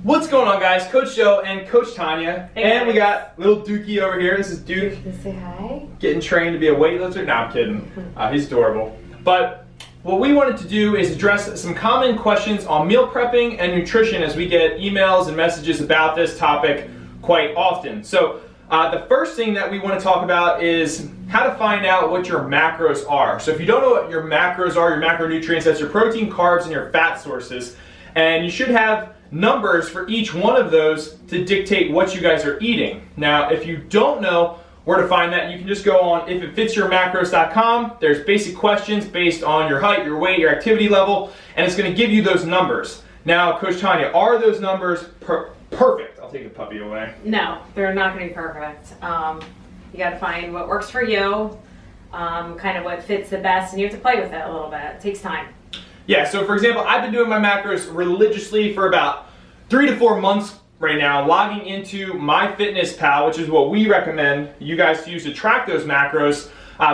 What's going on, guys? Coach Joe and Coach Tanya. Hey, and we guys. got little Dookie over here. This is Duke. Say hi. Getting trained to be a weightlifter. No, I'm kidding. He's adorable. But what we wanted to do is address some common questions on meal prepping and nutrition, as we get emails and messages about this topic quite often. So the first thing that we want to talk about is how to find out what your macros are. So if you don't know what your macros are, your macronutrients, that's your protein, carbs, and your fat sources. And you should have numbers for each one of those to dictate what you guys are eating. Now, if you don't know where to find that, you can just go on ifitfitsyourmacros.com. There's basic questions based on your height, your weight, your activity level, and it's going to give you those numbers. Now, Coach Tanya, are those numbers perfect? I'll take the puppy away. No, they're not going to be perfect. You got to find what works for you, kind of what fits the best, and you have to play with it a little bit. It takes time. Yeah, so for example, I've been doing my macros religiously for about 3 to 4 months right now, logging into MyFitnessPal, which is what we recommend you guys to use to track those macros.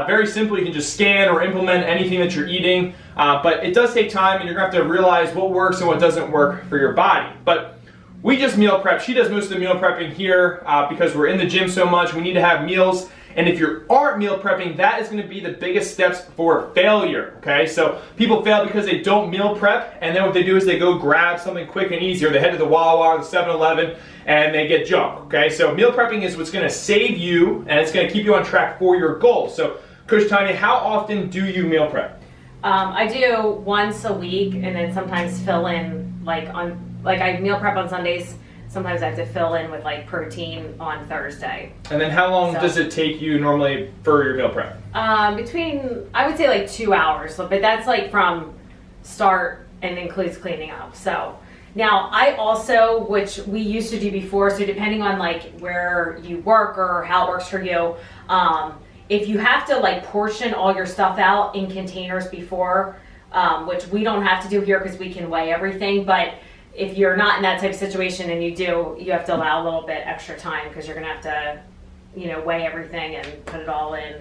Very simply, you can just scan or implement anything that you're eating, but it does take time, and you're going to have to realize what works and what doesn't work for your body. But we just meal prep. She does most of the meal prepping here because we're in the gym so much. We need to have meals. And if you aren't meal prepping, that is going to be the biggest steps for failure, okay? So people fail because they don't meal prep, and then what they do is they go grab something quick and easy, or they head to the Wawa or the 7-Eleven, and they get junk, okay? So meal prepping is what's going to save you, and it's going to keep you on track for your goals. So Coach Tanya, how often do you meal prep? I do once a week, and then sometimes fill in, I meal prep on Sundays. Sometimes I have to fill in with protein on Thursday. And then how long does it take you normally for your meal prep? Between, I would say 2 hours, but that's from start and includes cleaning up. So now I also, which we used to do before, so depending on where you work or how it works for you, if you have to portion all your stuff out in containers before, which we don't have to do here because we can weigh everything, but if you're not in that type of situation and you have to allow a little bit extra time because you're going to have to, weigh everything and put it all in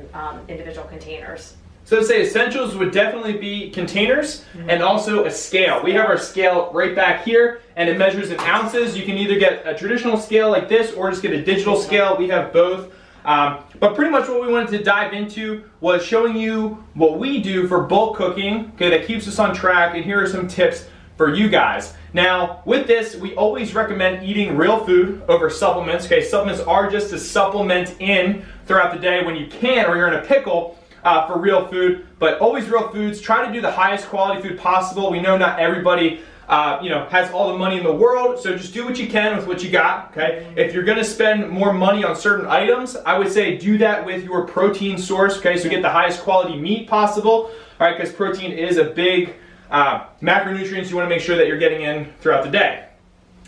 individual containers. So to say essentials would definitely be containers and also a scale. We have our scale right back here, and it measures in ounces. You can either get a traditional scale like this or just get a digital scale. We have both. But pretty much what we wanted to dive into was showing you what we do for bulk cooking, okay, that keeps us on track, and here are some tips for you guys. Now, with this, we always recommend eating real food over supplements. Okay, supplements are just to supplement in throughout the day when you can, or you're in a pickle for real food. But always real foods. Try to do the highest quality food possible. We know not everybody, has all the money in the world, so just do what you can with what you got. Okay, if you're going to spend more money on certain items, I would say do that with your protein source. Okay, so get the highest quality meat possible. All right, because protein is a big macronutrients you want to make sure that you're getting in throughout the day.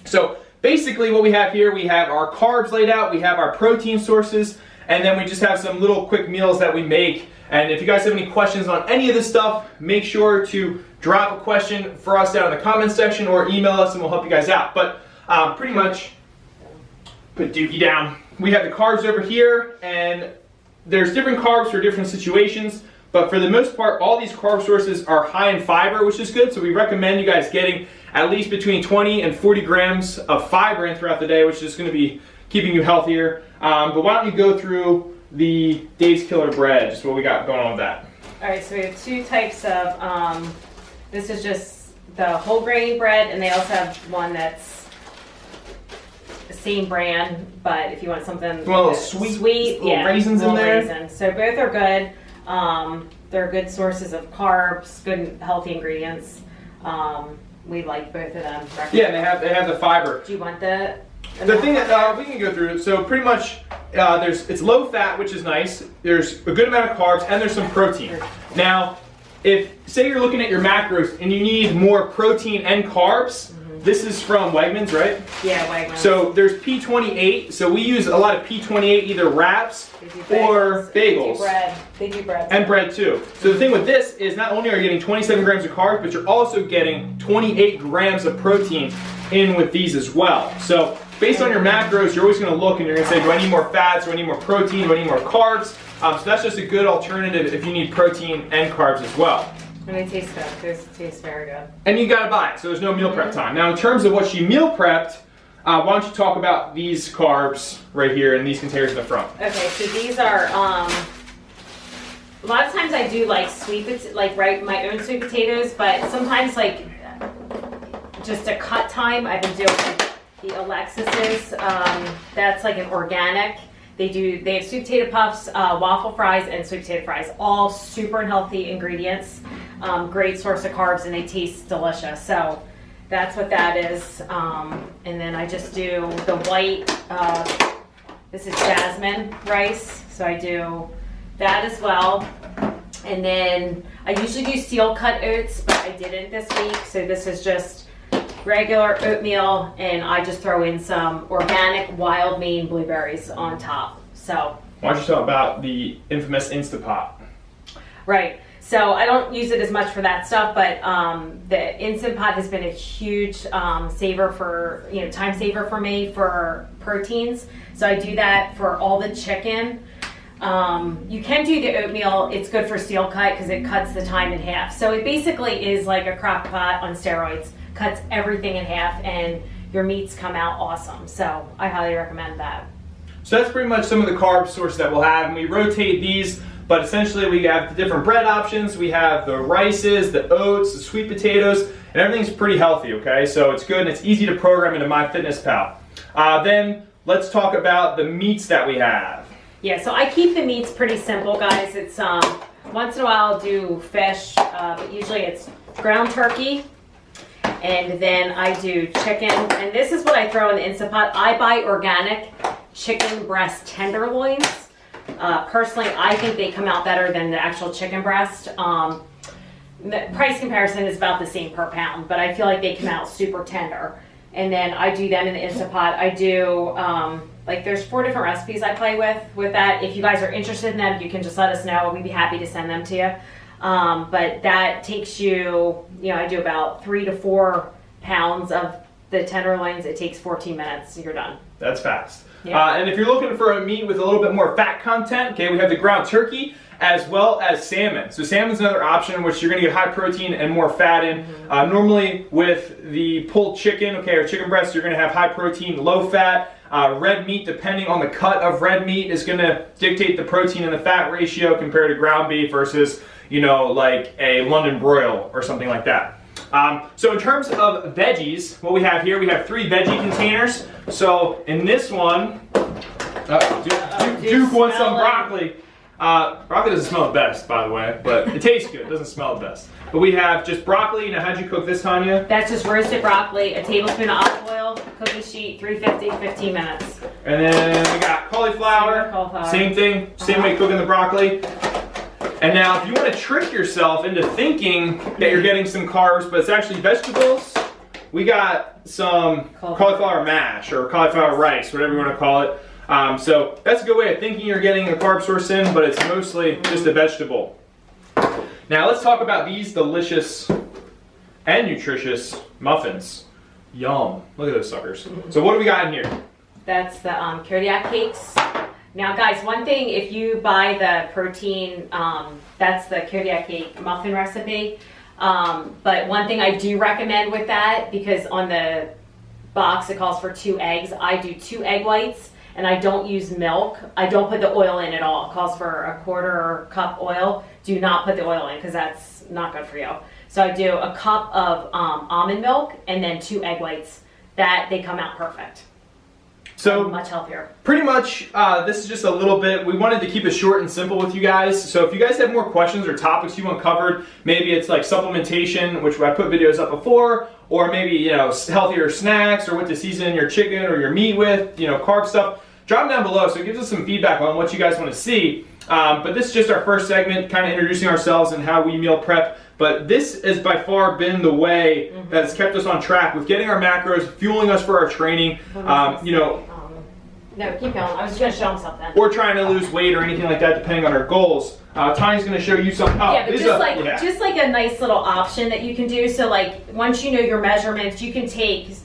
So basically what we have here, we have our carbs laid out, we have our protein sources, and then we just have some little quick meals that we make. And if you guys have any questions on any of this stuff, make sure to drop a question for us down in the comments section or email us and we'll help you guys out. But pretty much, put Dookie down. We have the carbs over here, and there's different carbs for different situations. But for the most part, all these carb sources are high in fiber, which is good. So we recommend you guys getting at least between 20 and 40 grams of fiber in throughout the day, which is going to be keeping you healthier. But why don't you go through the Dave's Killer bread, just what we got going on with that. All right, so we have two types of, this is just the whole grain bread, and they also have one that's the same brand, but if you want something little sweet, yeah, raisins in there. Raisins. So both are good. They're good sources of carbs, good healthy ingredients. We like both of them. Yeah, they have the fiber. Do you want the thing that we can go through? So pretty much, it's low fat, which is nice. There's a good amount of carbs, and there's some protein. Now, if say you're looking at your macros and you need more protein and carbs, this is from Wegmans, right? Yeah, Wegmans. So there's P28. So we use a lot of P28, either wraps or bagels. They do bread. And bread too. So the thing with this is not only are you getting 27 grams of carbs, but you're also getting 28 grams of protein in with these as well. So based on your macros, you're always going to look and you're going to say, do I need more fats? Do I need more protein? Do I need more carbs? So that's just a good alternative if you need protein and carbs as well. And they taste good. They taste very good. And you got to buy it, so there's no meal prep time. Now in terms of what she meal prepped, why don't you talk about these carbs right here in these containers in the front? Okay, so these are, a lot of times I do like my own sweet potatoes, but sometimes like just a cut time, I've been doing the Alexis's, that's like an organic. They have sweet potato puffs, waffle fries, and sweet potato fries, all super healthy ingredients, great source of carbs, and they taste delicious. So that's what that is. And then I just do the white, this is jasmine rice, so I do that as well. And then I usually do steel cut oats, but I didn't this week, so this is just regular oatmeal, and I just throw in some organic wild Maine blueberries on top. So why don't you talk about the infamous Instapot? Right. So I don't use it as much for that stuff, but the Instant Pot has been a huge saver for, time saver for me for proteins. So I do that for all the chicken. You can do the oatmeal. It's good for steel cut because it cuts the time in half. So it basically is like a crock pot on steroids. Cuts everything in half, and your meats come out awesome. So I highly recommend that. So that's pretty much some of the carb sources that we'll have, and we rotate these, but essentially we have the different bread options. We have the rices, the oats, the sweet potatoes, and everything's pretty healthy, okay? So it's good and it's easy to program into MyFitnessPal. Then let's talk about the meats that we have. Yeah, so I keep the meats pretty simple, guys. It's once in a while I'll do fish, but usually it's ground turkey. And then I do chicken, and this is what I throw in the Instant Pot. I buy organic chicken breast tenderloins. Personally, I think they come out better than the actual chicken breast. The price comparison is about the same per pound, but I feel like they come out super tender. And then I do them in the Instant Pot. I do, there's 4 different recipes I play with that. If you guys are interested in them, you can just let us know. We'd be happy to send them to you. But that takes you, I do about 3 to 4 pounds of the tenderloins. It takes 14 minutes. You're done. That's fast. Yeah. And if you're looking for a meat with a little bit more fat content, okay, we have the ground turkey as well as salmon. So salmon's another option in which you're going to get high protein and more fat in. Normally with the pulled chicken, okay, or chicken breast, you're going to have high protein, low fat. Red meat, depending on the cut of red meat, is going to dictate the protein and the fat ratio compared to ground beef versus, like a London broil or something like that. So in terms of veggies, what we have here, we have 3 veggie containers. So in this one, Duke wants some broccoli. Broccoli doesn't smell the best, by the way, but it tastes good. It doesn't smell the best. But we have just broccoli. Now, how'd you cook this, Tanya? That's just roasted broccoli, a tablespoon of olive oil, cooking sheet, 350, 15 minutes. And then we got cauliflower. Same thing, same way cooking the broccoli. And now, if you want to trick yourself into thinking that you're getting some carbs, but it's actually vegetables, we got some cauliflower mash or cauliflower rice, whatever you want to call it. So that's a good way of thinking you're getting a carb source in, but it's mostly just a vegetable. Now let's talk about these delicious and nutritious muffins. Yum. Look at those suckers. So what do we got in here? That's the Kodiak cakes. Now guys, one thing, if you buy the protein, that's the Kodiak cake muffin recipe. But one thing I do recommend with that, because on the box it calls for 2 eggs, I do 2 egg whites. And I don't use milk. I don't put the oil in at all. It calls for 1/4 cup oil. Do not put the oil in because that's not good for you. So I do a cup of almond milk and then 2 egg whites. They come out perfect. So and much healthier. Pretty much, this is just a little bit. We wanted to keep it short and simple with you guys. So if you guys have more questions or topics you want covered, maybe it's like supplementation, which I put videos up before, or maybe healthier snacks, or what to season your chicken or your meat with, carb stuff. Drop them down below so it gives us some feedback on what you guys want to see. But this is just our first segment, kind of introducing ourselves and how we meal prep. But this has by far been the way that's kept us on track with getting our macros, fueling us for our training. No, keep going. I was just going to show them something. Or trying to lose weight or anything like that, depending on our goals. Tanya's going to show you something. Yeah, but just like a nice little option that you can do. So like once you know your measurements, you can take,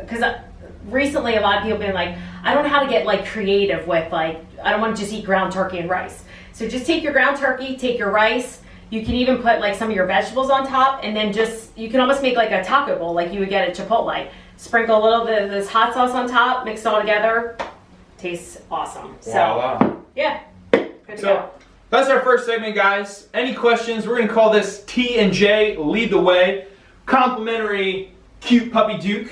because recently a lot of people have been like, I don't know how to get like creative with I don't want to just eat ground turkey and rice. So just take your ground turkey, take your rice. You can even put like some of your vegetables on top, and then you can almost make like a taco bowl like you would get at Chipotle. sprinkle a little bit of this hot sauce on top, mix it all together. Tastes awesome. Voila. So, yeah, good to go. That's our first segment, guys. Any questions? We're going to call this T&J Lead the Way. Complimentary cute puppy Duke.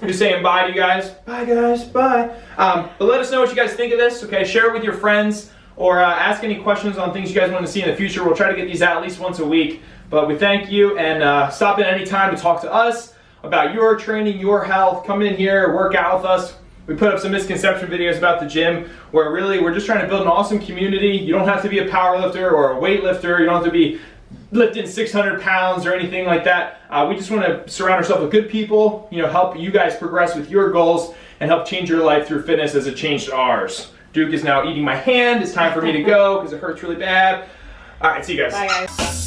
Just saying bye to you guys. Bye, guys. Bye. But let us know what you guys think of this. Okay, share it with your friends or ask any questions on things you guys want to see in the future. We'll try to get these out at least once a week. But we thank you, and stop in any time to talk to us about your training, your health. Come in here, work out with us. We put up some misconception videos about the gym where really we're just trying to build an awesome community. You don't have to be a power lifter or a weightlifter. You don't have to be lifting 600 pounds or anything like that. We just want to surround ourselves with good people, help you guys progress with your goals and help change your life through fitness as it changed ours. Duke is now eating my hand. It's time for me to go because it hurts really bad. All right, see you guys. Bye, guys.